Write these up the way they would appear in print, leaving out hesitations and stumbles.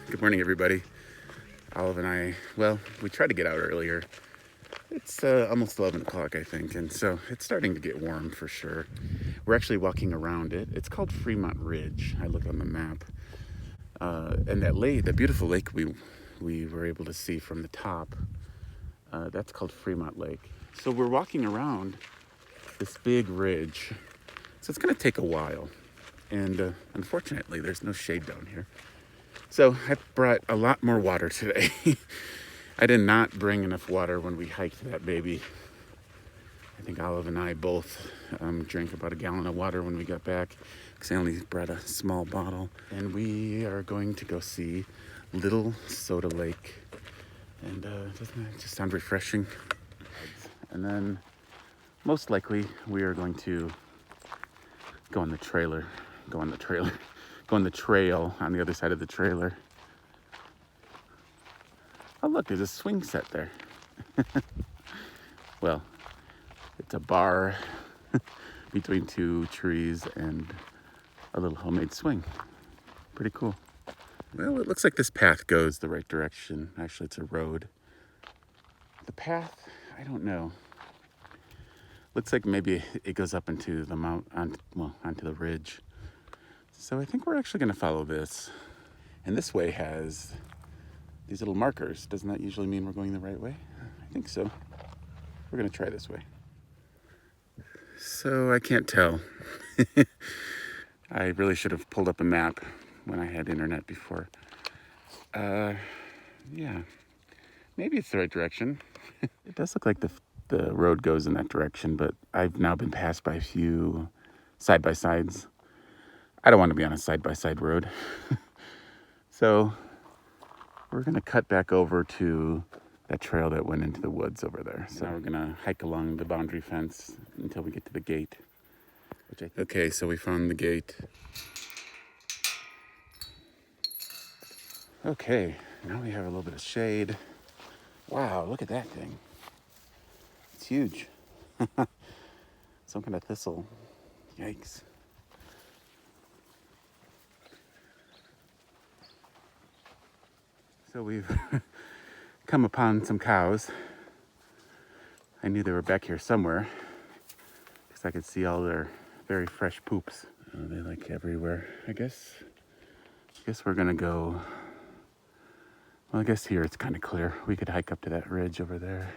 Good morning, everybody. Olive and I, well, we tried to get out earlier. It's almost 11 o'clock, I think, and so it's starting to get warm for sure. We're actually walking around it. It's called Fremont Ridge. I looked on the map. And that lake, the beautiful lake we were able to see from the top, that's called Fremont Lake. So we're walking around this big ridge. So it's going to take a while. And unfortunately, there's no shade down here. So I brought a lot more water today. I did not bring enough water when we hiked that baby. I think Olive and I both drank about a gallon of water when we got back because I only brought a small bottle. And we are going to go see Little Soda Lake. And doesn't that just sound refreshing? And then most likely we are going to go on the trail on the other side of the trailer. Oh, look, there's a swing set there. Well, it's a bar between two trees and a little homemade swing. Pretty cool. Well, it looks like this path goes the right direction. Actually, it's a road. The path, I don't know. Looks like maybe it goes up into the onto the ridge. So I think we're actually going to follow this. And this way has these little markers. Doesn't that usually mean we're going the right way? I think so. We're going to try this way. So I can't tell. I really should have pulled up a map when I had internet before. Yeah, maybe it's the right direction. It does look like the road goes in that direction, but I've now been passed by a few side-by-sides. I don't want to be on a side-by-side road. So we're going to cut back over to that trail that went into the woods over there. So now we're going to hike along the boundary fence until we get to the gate. Okay, so we found the gate. Okay, now we have a little bit of shade. Wow, look at that thing. It's huge. Some kind of thistle. Yikes. So we've come upon some cows. I knew they were back here somewhere because I could see all their very fresh poops. They're like everywhere. I guess we're gonna go. Well, I guess here it's kind of clear. We could hike up to that ridge over there.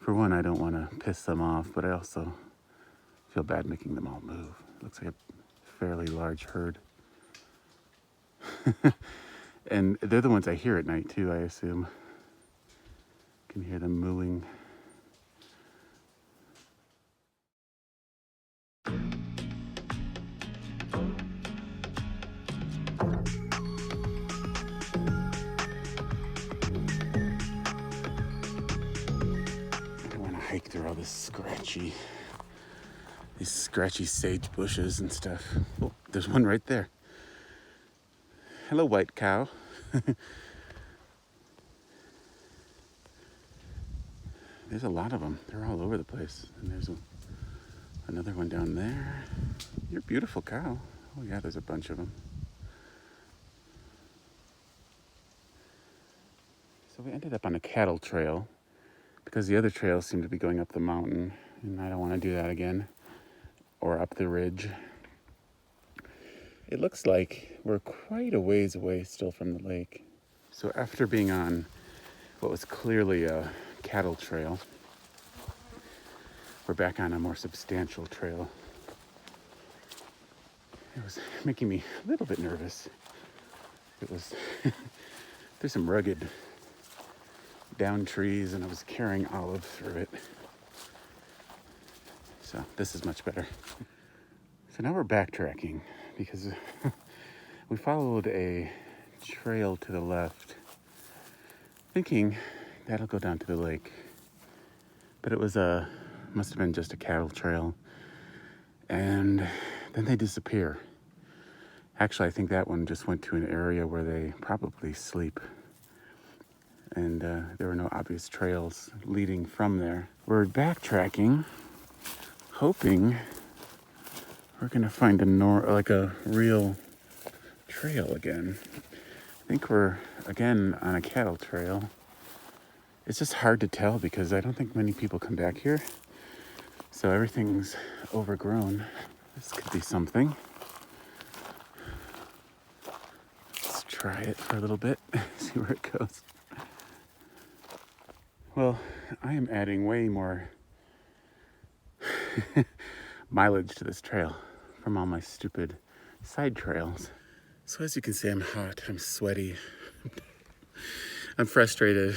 For one, I don't want to piss them off, but I also feel bad making them all move. It looks like a fairly large herd. And they're the ones I hear at night too, I assume. You can hear them mooing. I don't want to hike through all these scratchy sage bushes and stuff. Oh, there's one right there. Hello, white cow. There's a lot of them. They're all over the place. And there's another one down there. You're a beautiful cow. Oh yeah, there's a bunch of them. So we ended up on a cattle trail because the other trails seem to be going up the mountain, and I don't want to do that again, or up the ridge. It looks like we're quite a ways away still from the lake. So after being on what was clearly a cattle trail, we're back on a more substantial trail. It was making me a little bit nervous. It was there's some rugged down trees, and I was carrying Olive through it. So this is much better. So now we're backtracking because we followed a trail to the left, thinking that'll go down to the lake. But it must have been just a cattle trail. And then they disappear. Actually, I think that one just went to an area where they probably sleep. And there were no obvious trails leading from there. We're backtracking hoping we're gonna find a real trail again. I think we're again on a cattle trail. It's just hard to tell because I don't think many people come back here. So everything's overgrown. This could be something. Let's try it for a little bit, see where it goes. Well, I am adding way more mileage to this trail from all my stupid side trails. So as you can see, I'm hot, I'm sweaty, I'm frustrated.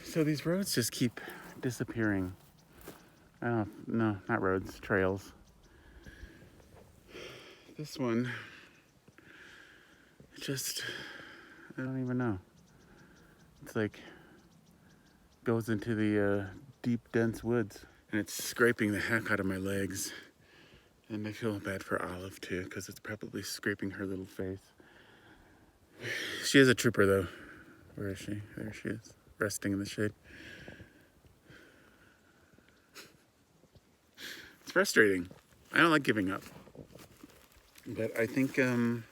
So these roads just keep disappearing. No, not roads, trails. This one, I don't even know. It's like, goes into the deep, dense woods. And it's scraping the heck out of my legs. And I feel bad for Olive too, because it's probably scraping her little face. She is a trooper though. Where is she? There she is, resting in the shade. It's frustrating. I don't like giving up. But I think we're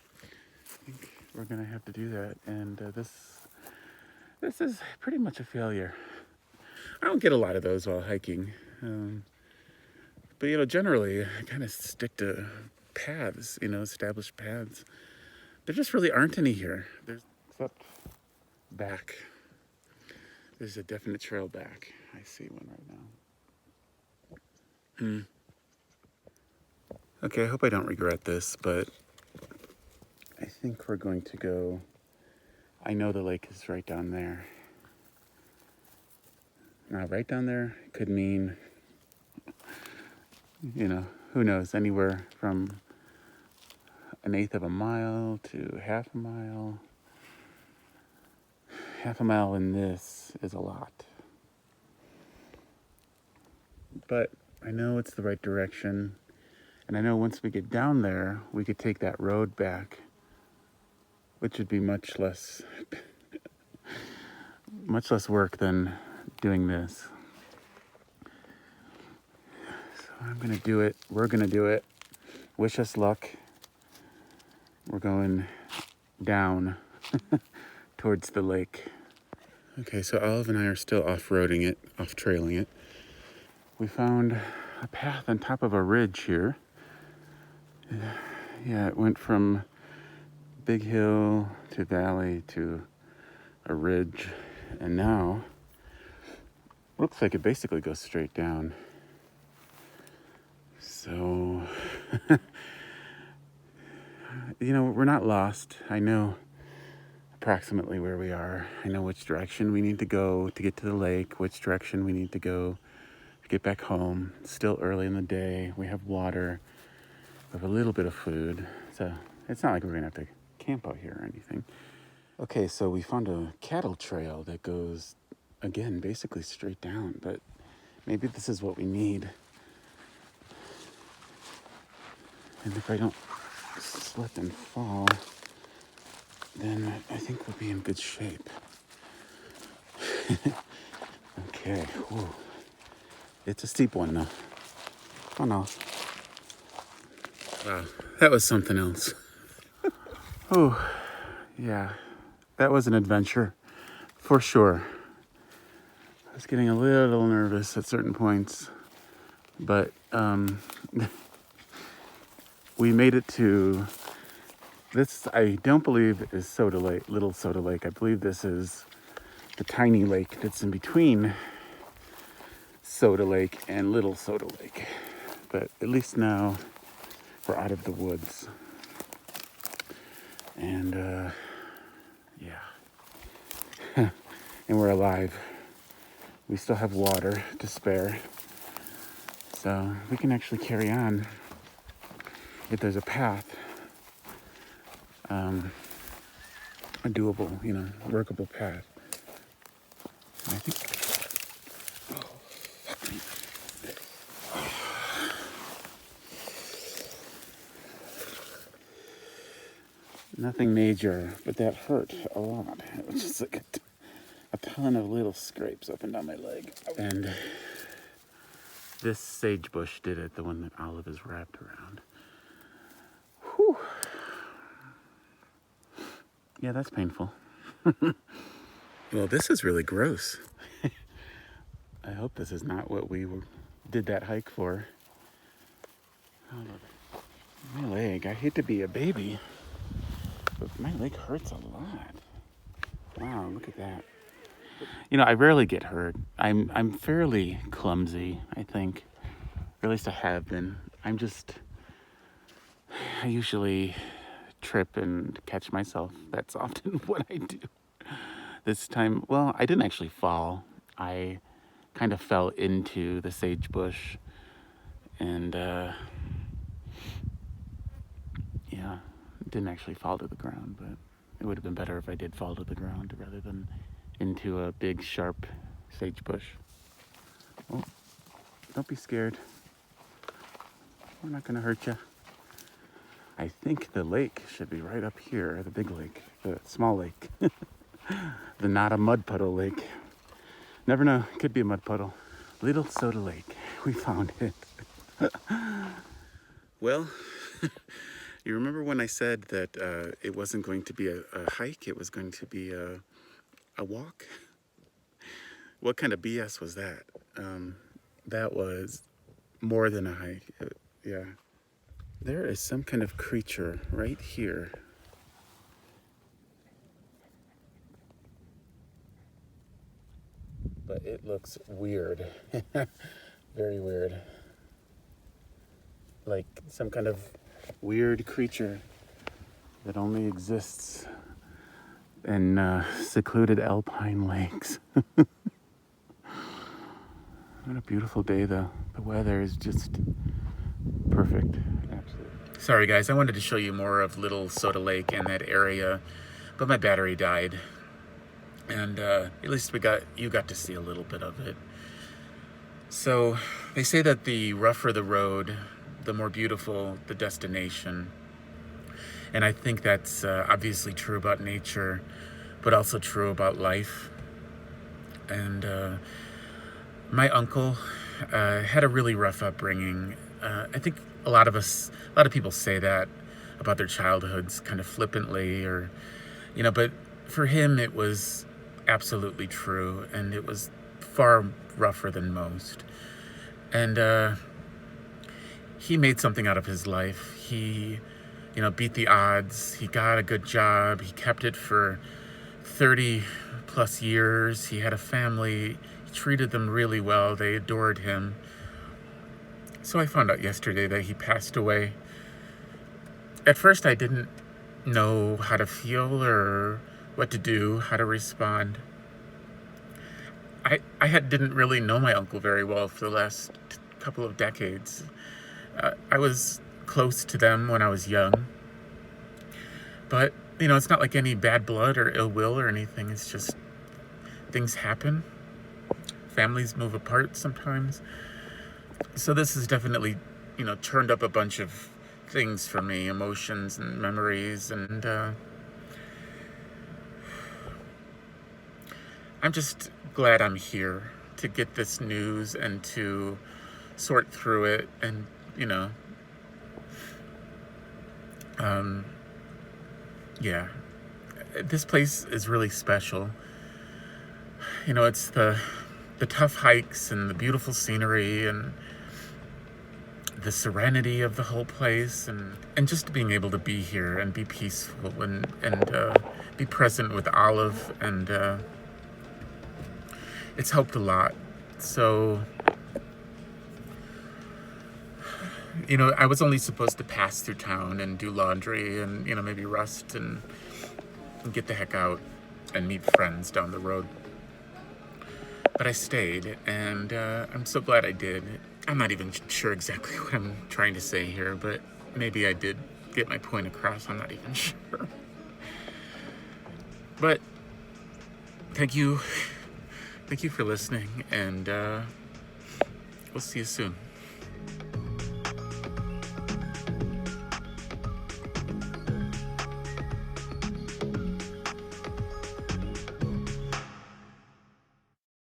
gonna have to do that. And this is pretty much a failure. I don't get a lot of those while hiking. But generally I kind of stick to paths, established paths. There just really aren't any here. Except back. There's a definite trail back. I see one right now. Okay, I hope I don't regret this, but I think we're going to go. I know the lake is right down there. Now, right down there could mean, who knows, anywhere from 1/8 of a mile to half a mile. Half a mile in this is a lot. But I know it's the right direction. And I know once we get down there, we could take that road back, which would be much less work than doing this. So I'm gonna do it. We're gonna do it. Wish us luck. We're going down towards the lake. Okay, so Olive and I are still off-trailing it. We found a path on top of a ridge here. Yeah, it went from big hill to valley to a ridge, and now looks like it basically goes straight down. So, we're not lost. I know approximately where we are. I know which direction we need to go to get to the lake, which direction we need to go to get back home. It's still early in the day. We have water. We have a little bit of food. So it's not like we're going to have to camp out here or anything. Okay, so we found a cattle trail that goes, again, basically straight down. But maybe this is what we need. And if I don't slip and fall, then I think we'll be in good shape. Okay, whew. It's a steep one though. Oh no. Wow, that was something else. Oh, yeah, that was an adventure for sure. I was getting a little nervous at certain points, but we made it to this. I don't believe is Soda Lake, Little Soda Lake. I believe this is the tiny lake that's in between Soda Lake and Little Soda Lake. But at least now we're out of the woods. And yeah. And we're alive. We still have water to spare. So we can actually carry on if there's a path. A doable, workable path. And I think nothing major, but that hurt a lot. It was just like a ton of little scrapes up and down my leg. And This sage bush did it, the one that Olive is wrapped around. Whew. Yeah, that's painful. Well, this is really gross. I hope this is not what we did that hike for. Oh, my leg. I hate to be a baby, but my leg hurts a lot. Wow, look at that. You know, I rarely get hurt. I'm fairly clumsy, I think. Or at least I have been. I usually trip and catch myself. That's often what I do. This time, well, I didn't actually fall. I kind of fell into the sage bush. And, yeah, didn't actually fall to the ground, but it would have been better if I did fall to the ground rather than into a big, sharp sage bush. Oh, don't be scared. We're not gonna hurt you. I think the lake should be right up here, the big lake, the small lake. The not a mud puddle lake. Never know, could be a mud puddle. Little Soda Lake, we found it. Well, you remember when I said that it wasn't going to be a hike, it was going to be a walk? What kind of BS was that? That was more than a hike. Yeah. There is some kind of creature right here. But it looks weird. Very weird. Like some kind of weird creature that only exists in secluded alpine lakes. What a beautiful day, though. The weather is just perfect. Absolutely. Sorry, guys. I wanted to show you more of Little Soda Lake and that area, but my battery died. And at least you got to see a little bit of it. So they say that the rougher the road, the more beautiful the destination. And I think that's obviously true about nature, but also true about life. And my uncle had a really rough upbringing. I think a lot of people say that about their childhoods kind of flippantly, or, but for him it was absolutely true, and it was far rougher than most. And he made something out of his life. He, beat the odds. He got a good job. He kept it for 30 plus years. He had a family. He treated them really well. They adored him. So I found out yesterday that he passed away. At first I didn't know how to feel or what to do, how to respond. I didn't really know my uncle very well for the last couple of decades. I was close to them when I was young. But, it's not like any bad blood or ill will or anything. It's just things happen. Families move apart sometimes. So this has definitely, turned up a bunch of things for me, emotions and memories, and I'm just glad I'm here to get this news and to sort through it, and yeah, this place is really special. It's the tough hikes and the beautiful scenery and the serenity of the whole place, and just being able to be here and be peaceful and be present with Olive, and it's helped a lot. So, I was only supposed to pass through town and do laundry and, maybe rest and get the heck out and meet friends down the road. But I stayed, and I'm so glad I did. I'm not even sure exactly what I'm trying to say here, but maybe I did get my point across. I'm not even sure. But thank you. Thank you for listening, and we'll see you soon.